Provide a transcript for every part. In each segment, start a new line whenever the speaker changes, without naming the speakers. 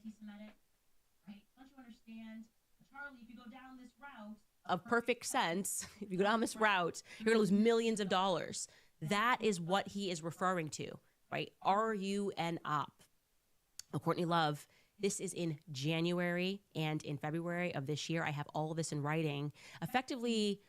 anti-Semitic, right? Don't you understand, Charlie? If you go down this route of perfect sense, if you go down this route, you're gonna lose millions of dollars. That is what he is referring to, right? Are you an op? Courtney Love, this is in January and in February of this year. I have all of this in writing. Effectively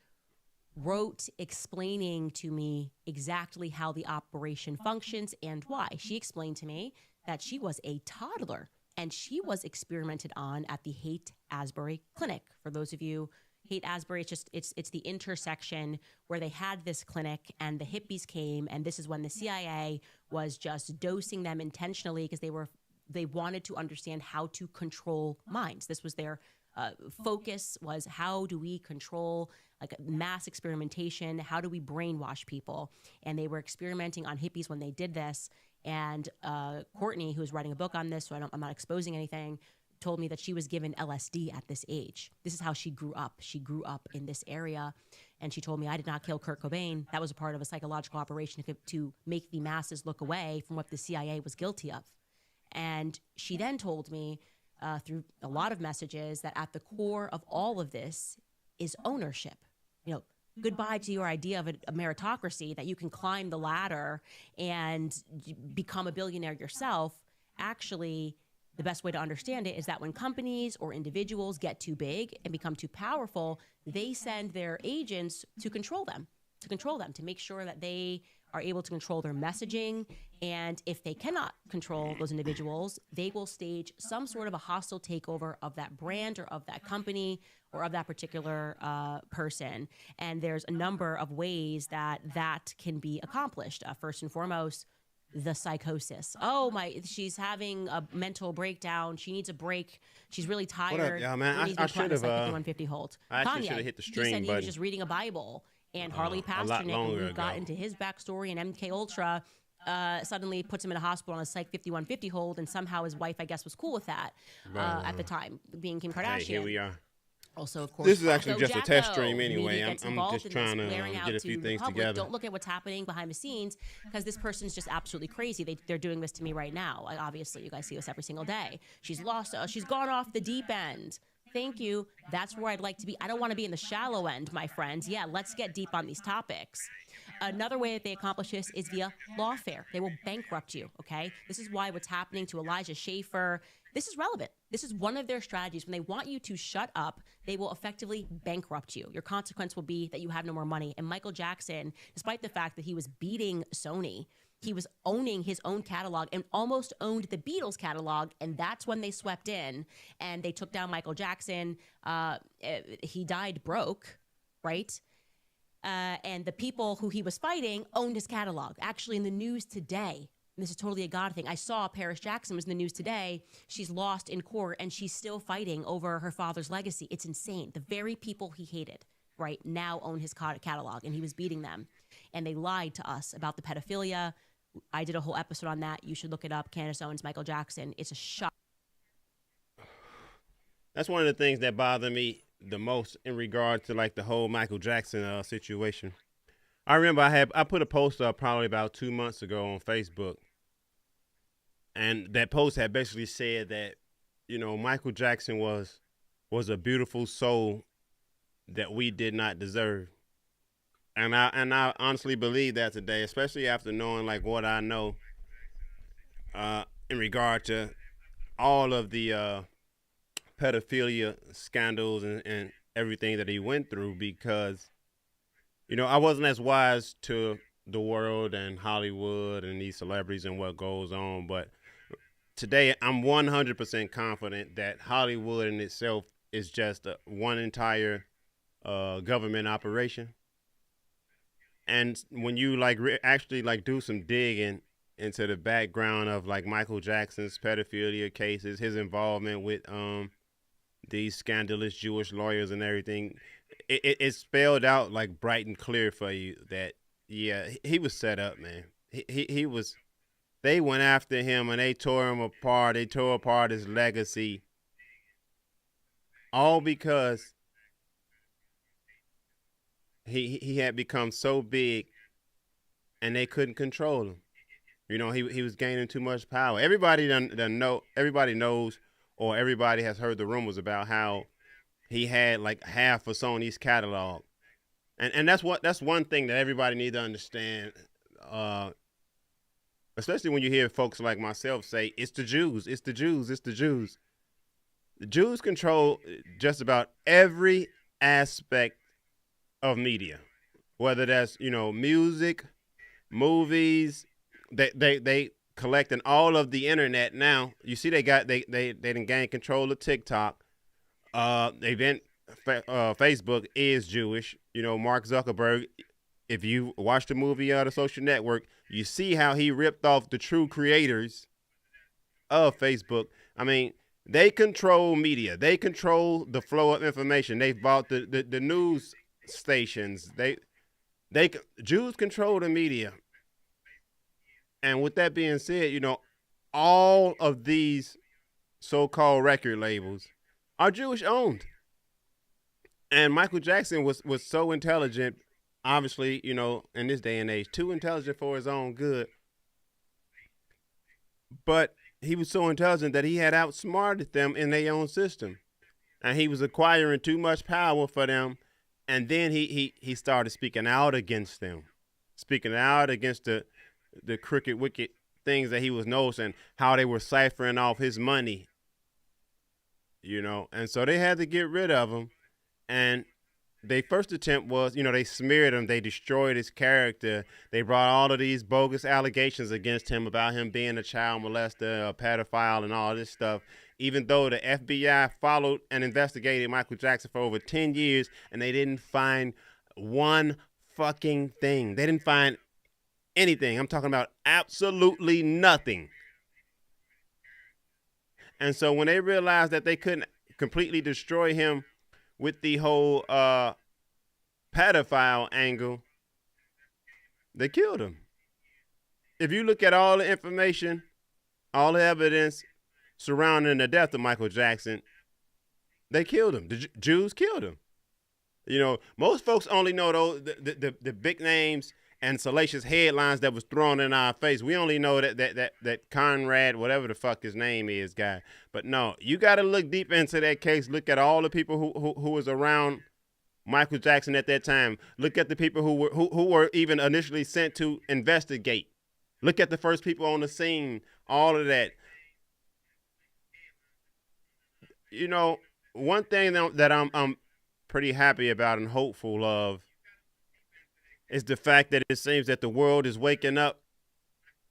wrote explaining to me exactly how the operation functions and why. She explained to me that she was a toddler and she was experimented on at the Haight Asbury Clinic. For those of you, Haight Asbury, it's the intersection where they had this clinic and the hippies came, and this is when the CIA was just dosing them intentionally because they wanted to understand how to control minds. This was their focus, was how do we control like mass experimentation? How do we brainwash people? And they were experimenting on hippies when they did this. And Courtney, who is writing a book on this, so I'm not exposing anything, told me that she was given LSD at this age. This is how she grew up. She grew up in this area. And she told me, I did not kill Kurt Cobain. That was a part of a psychological operation to make the masses look away from what the CIA was guilty of. And she then told me through a lot of messages that at the core of all of this is ownership. You know, goodbye to your idea of a meritocracy that you can climb the ladder and become a billionaire yourself. Actually, the best way to understand it is that when companies or individuals get too big and become too powerful, they send their agents to control them, to make sure that they are able to control their messaging. And if they cannot control those individuals, they will stage some sort of a hostile takeover of that brand or of that company or of that particular person. And there's a number of ways that that can be accomplished. First and foremost, the psychosis. Oh my, she's having a mental breakdown. She needs a break. She's really tired.
What up, y'all, man? I should have.
5150 hold.
I actually
Kanye,
should have hit the
he
stream
said he
button
was just reading a Bible. And Harley
a lot
Pasternak,
longer
when we got
ago.
into his backstory, and MK Ultra suddenly puts him in a hospital on a Psych 5150 hold, and somehow his wife, I guess, was cool with that at the time, being Kim Kardashian.
Hey, here we are.
Also, of course,
This is actually
Jacko
just a test stream anyway.
immediately gets
I'm
involved
just
in
trying
this,
to
blaring out
get a few
to
things
the public,
together.
Don't look at what's happening behind the scenes because this person's just absolutely crazy. They're doing this to me right now. Like, obviously, you guys see this every single day. She's lost. She's gone off the deep end. Thank you. That's where I'd like to be. I don't want to be in the shallow end, my friends. Yeah, let's get deep on these topics. Another way that they accomplish this is via lawfare. They will bankrupt you, okay? This is why what's happening to Elijah Schaffer, this is relevant. This is one of their strategies. When they want you to shut up, they will effectively bankrupt you. Your consequence will be that you have no more money. And Michael Jackson, despite the fact that he was beating Sony, he was owning his own catalog and almost owned the Beatles catalog. And that's when they swept in and they took down Michael Jackson. He died broke, right? And the people who he was fighting owned his catalog. Actually, in the news today, and this is totally a God thing, I saw Paris Jackson was in the news today. She's lost in court and she's still fighting over her father's legacy. It's insane. The very people he hated, right, now own his catalog, and he was beating them. And they lied to us about the pedophilia. I did a whole episode on that. You should look it up. Candace Owens, Michael Jackson. It's a shock.
That's one of the things that bother me the most in regard to like the whole Michael Jackson situation. I remember I put a post up probably about 2 months ago on Facebook, and that post had basically said that, you know, Michael Jackson was a beautiful soul that we did not deserve. And I honestly believe that today, especially after knowing like what I know in regard to all of the pedophilia scandals and everything that he went through, because, you know, I wasn't as wise to the world and Hollywood and these celebrities and what goes on. But today I'm 100% confident that Hollywood in itself is just one entire government operation. And when you like actually like do some digging into the background of like Michael Jackson's pedophilia cases, his involvement with these scandalous Jewish lawyers and everything, it's spelled out like bright and clear for you that, yeah, he was set up, man. He was, they went after him and they tore him apart. They tore apart his legacy, all because he had become so big and they couldn't control him. You know, he was gaining too much power. Everybody knows or everybody has heard the rumors about how he had like half of Sony's catalog. And that's one thing that everybody needs to understand. Especially when you hear folks like myself say, it's the Jews, it's the Jews, it's the Jews. The Jews control just about every aspect of media, whether that's, music, movies. They collecting all of the internet now. You see, they done gained control of TikTok. Facebook is Jewish. Mark Zuckerberg. If you watch the movie The Social Network, you see how he ripped off the true creators of Facebook. I mean, they control media. They control the flow of information. They've bought the news stations. Jews control the media. And with that being said, all of these so-called record labels are Jewish owned. And Michael Jackson was so intelligent, obviously, in this day and age, too intelligent for his own good. But he was so intelligent that he had outsmarted them in their own system. And he was acquiring too much power for them. And then he started speaking out against them, speaking out against the crooked, wicked things that he was noticing, how they were ciphering off his money, And so they had to get rid of him. And their first attempt was, they smeared him. They destroyed his character. They brought all of these bogus allegations against him about him being a child molester, a pedophile, and all this stuff, even though the FBI followed and investigated Michael Jackson for over 10 years, and they didn't find one fucking thing. They didn't find anything. I'm talking about absolutely nothing. And so when they realized that they couldn't completely destroy him with the whole pedophile angle, they killed him. If you look at all the information, all the evidence surrounding the death of Michael Jackson, they killed him. The Jews killed him. Most folks only know those the big names and salacious headlines that was thrown in our face. We only know that Conrad, whatever the fuck his name is, guy. But no, you got to look deep into that case. Look at all the people who was around Michael Jackson at that time. Look at the people who were even initially sent to investigate. Look at the first people on the scene. All of that. One thing that I'm pretty happy about and hopeful of is the fact that it seems that the world is waking up.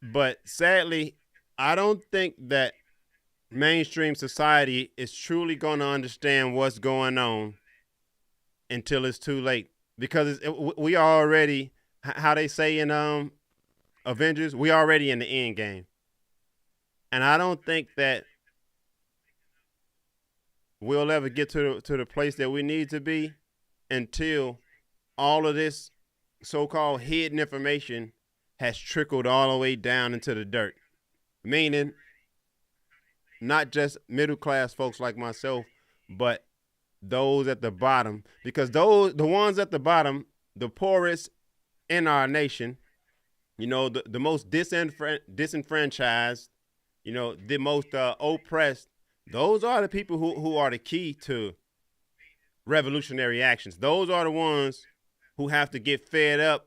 But sadly, I don't think that mainstream society is truly going to understand what's going on until it's too late. Because we are already, how they say in Avengers, we already in the end game. And I don't think that we'll ever get to the place that we need to be until all of this so-called hidden information has trickled all the way down into the dirt. Meaning, not just middle-class folks like myself, but those at the bottom. Because the ones at the bottom, the poorest in our nation, the most disenfranchised, the most oppressed, those are the people who are the key to revolutionary actions. Those are the ones who have to get fed up,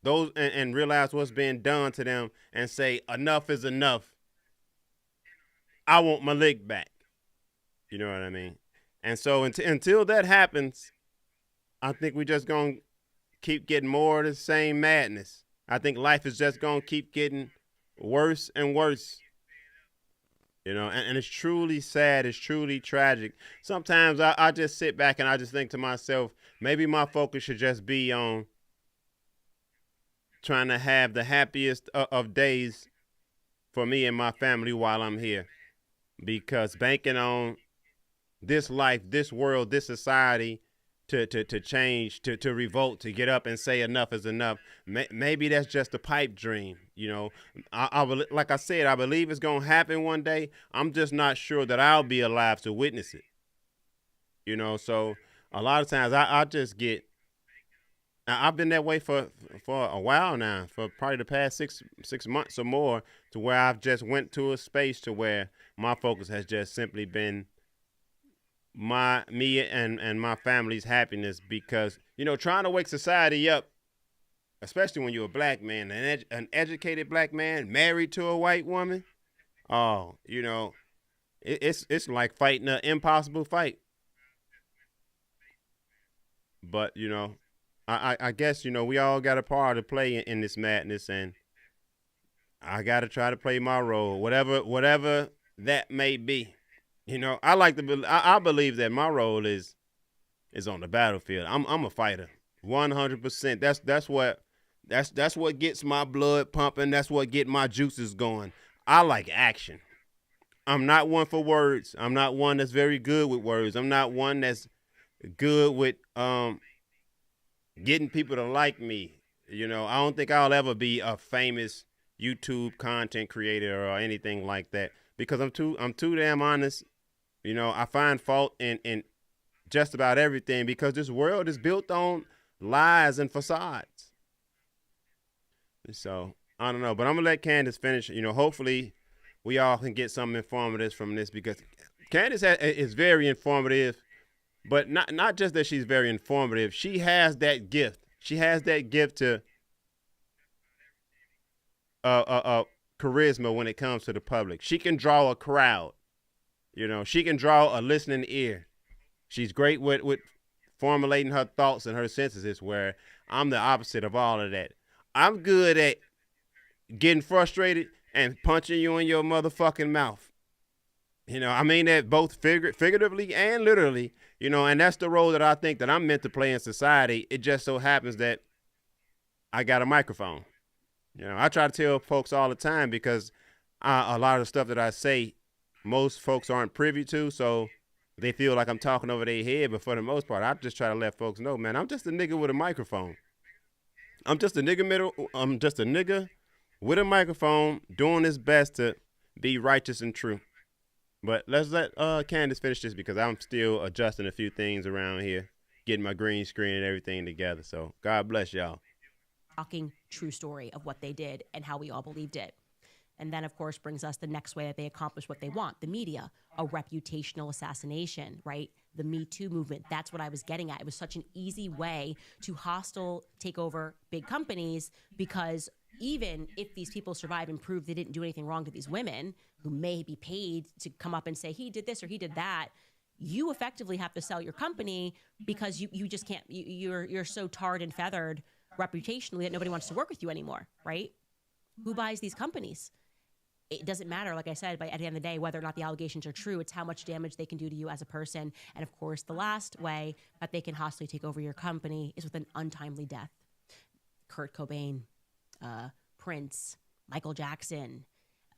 those and realize what's being done to them and say, enough is enough. I want my lick back. You know what I mean? And so until that happens, I think we're just going to keep getting more of the same madness. I think life is just going to keep getting worse and worse. And it's truly sad. It's truly tragic. Sometimes I just sit back and I just think to myself, maybe my focus should just be on trying to have the happiest of days for me and my family while I'm here. Because banking on this life, this world, this society to change, to revolt, to get up and say enough is enough. Maybe that's just a pipe dream. Like I said, I believe it's going to happen one day. I'm just not sure that I'll be alive to witness it. So a lot of times I just get I've been that way for a while now, for probably the past 6 months or more, to where I've just went to a space to where my focus has just simply been me and my family's happiness, because trying to wake society up, especially when you're a black man, an educated black man married to a white woman. Oh, it's like fighting an impossible fight. But I guess we all got a part to play in this madness, and I got to try to play my role, whatever that may be. I like to I believe that my role is on the battlefield. I'm a fighter, 100%. That's what gets my blood pumping. That's what get my juices going. I like action. I'm not one for words. I'm not one that's very good with words. I'm not one that's good with getting people to like me. I don't think I'll ever be a famous YouTube content creator or anything like that, because I'm too damn honest. I find fault in just about everything, because this world is built on lies and facades. So I don't know, but I'm gonna let Candace finish. Hopefully we all can get something informative from this, because Candace is very informative, but not just that she's very informative. She has that gift. She has that gift to charisma when it comes to the public. She can draw a crowd. She can draw a listening ear. She's great with formulating her thoughts and her sentences, where I'm the opposite of all of that. I'm good at getting frustrated and punching you in your motherfucking mouth. I mean that both figuratively and literally, and that's the role that I think that I'm meant to play in society. It just so happens that I got a microphone. I try to tell folks all the time, because a lot of the stuff that I say, most folks aren't privy to, so they feel like I'm talking over their head. But for the most part, I just try to let folks know, man, I'm just a nigga with a microphone. I'm just a nigga with a microphone doing his best to be righteous and true. But let's let Candace finish this, because I'm still adjusting a few things around here, getting my green screen and everything together. So God bless y'all.
Shocking true story of what they did and how we all believed it. And then, of course, brings us the next way that they accomplish what they want, the media, a reputational assassination, right? The Me Too movement. That's what I was getting at. It was such an easy way to hostile take over big companies, because even if these people survive and prove they didn't do anything wrong to these women who may be paid to come up and say, he did this or he did that, you effectively have to sell your company, because you just can't, you're so tarred and feathered reputationally that nobody wants to work with you anymore, right? Who buys these companies? It doesn't matter, like I said, at the end of the day, whether or not the allegations are true. It's how much damage they can do to you as a person. And of course, the last way that they can hostily take over your company is with an untimely death. Kurt Cobain, Prince, Michael Jackson,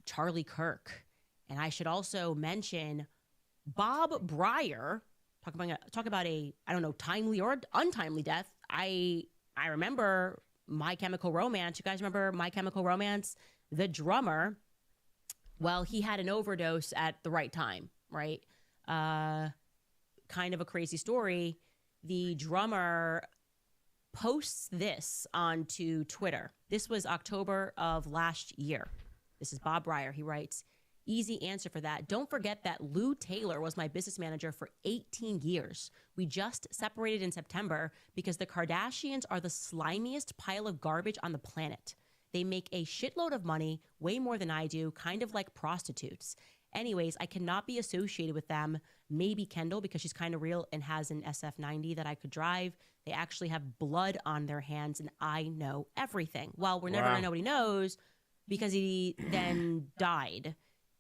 Charlie Kirk. And I should also mention Bob Breyer. Talk about a, I don't know, timely or untimely death. I remember My Chemical Romance. You guys remember My Chemical Romance? The drummer, well, he had an overdose at the right time, right? Kind of a crazy story. The drummer posts this onto Twitter. This was October of last year. This is Bob Breyer. He writes, easy answer for that. Don't forget that Lou Taylor was my business manager for 18 years. We just separated in September because the Kardashians are the slimiest pile of garbage on the planet. They make a shitload of money, way more than I do, kind of like prostitutes. Anyways, I cannot be associated with them. Maybe Kendall, because she's kind of real and has an SF90 that I could drive. They actually have blood on their hands, and I know everything. Well, we're never going to know what he knows, because he then died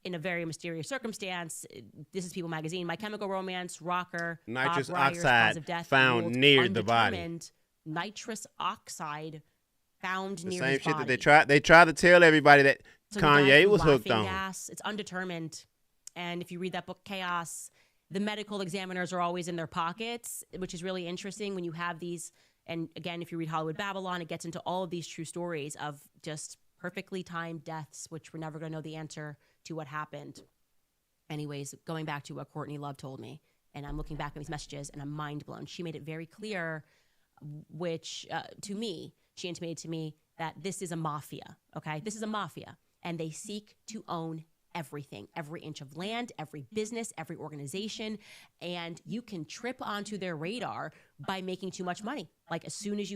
in a very mysterious circumstance. This is People Magazine. My Chemical Romance rocker,
Nitrous
Bob Breyer's
oxide
cause of death
found near the body.
Nitrous oxide found
The
near
same
his
shit
body.
that they tried to tell everybody that
So
Kanye was hooked on.
Gas, it's undetermined. And if you read that book, Chaos, the medical examiners are always in their pockets, which is really interesting when you have these. And again, if you read Hollywood Babylon, it gets into all of these true stories of just perfectly timed deaths, which we're never going to know the answer to what happened. Anyways, going back to what Courtney Love told me, and I'm looking back at these messages and I'm mind blown. She made it very clear which to me, she intimated to me that this is a mafia, okay? This is a mafia, and they seek to own everything, every inch of land, every business, every organization, and you can trip onto their radar by making too much money. Like as soon as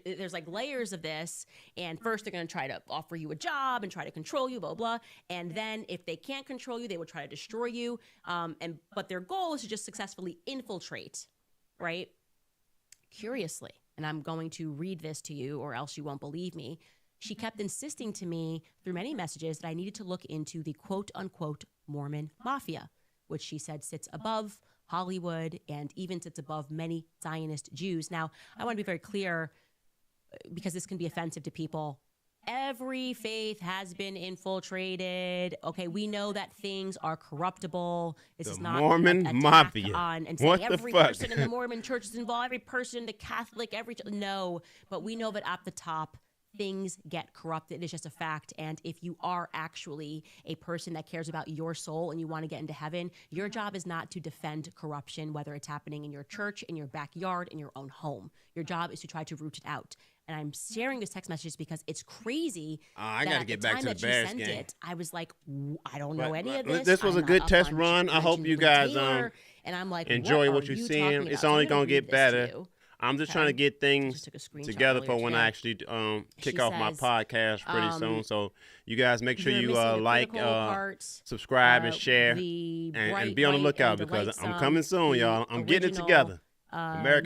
there's like layers of this, and first they're going to try to offer you a job and try to control you, blah, blah, and then if they can't control you, they will try to destroy you, but their goal is to just successfully infiltrate, right? Curiously, and I'm going to read this to you or else you won't believe me, she kept insisting to me through many messages that I needed to look into the quote-unquote Mormon mafia, which she said sits above Hollywood and even sits above many Zionist Jews. Now, I want to be very clear because this can be offensive to people. Every faith has been infiltrated. Okay, we know that things are corruptible. This is not
Mormon
an
mafia.
On and
What
saying
the
every
fuck?
person in the Mormon church is involved, every person, the Catholic, no. But we know that at the top, things get corrupted. It's just a fact. And if you are actually a person that cares about your soul and you want to get into heaven, your job is not to defend corruption, whether it's happening in your church, in your backyard, in your own home. Your job is to try to root it out. And I'm sharing this text message because it's crazy.
I got to get back to the Bears game.
I was like, I don't know any of this.
This was a good test run. I hope you guys
and I'm like,
enjoy what you're seeing. It's only going to get better. I'm just trying to get things together for when I actually kick off my podcast pretty soon. So you guys make sure you like, subscribe, and share, and be on the lookout because I'm coming soon, y'all. I'm getting it together. America.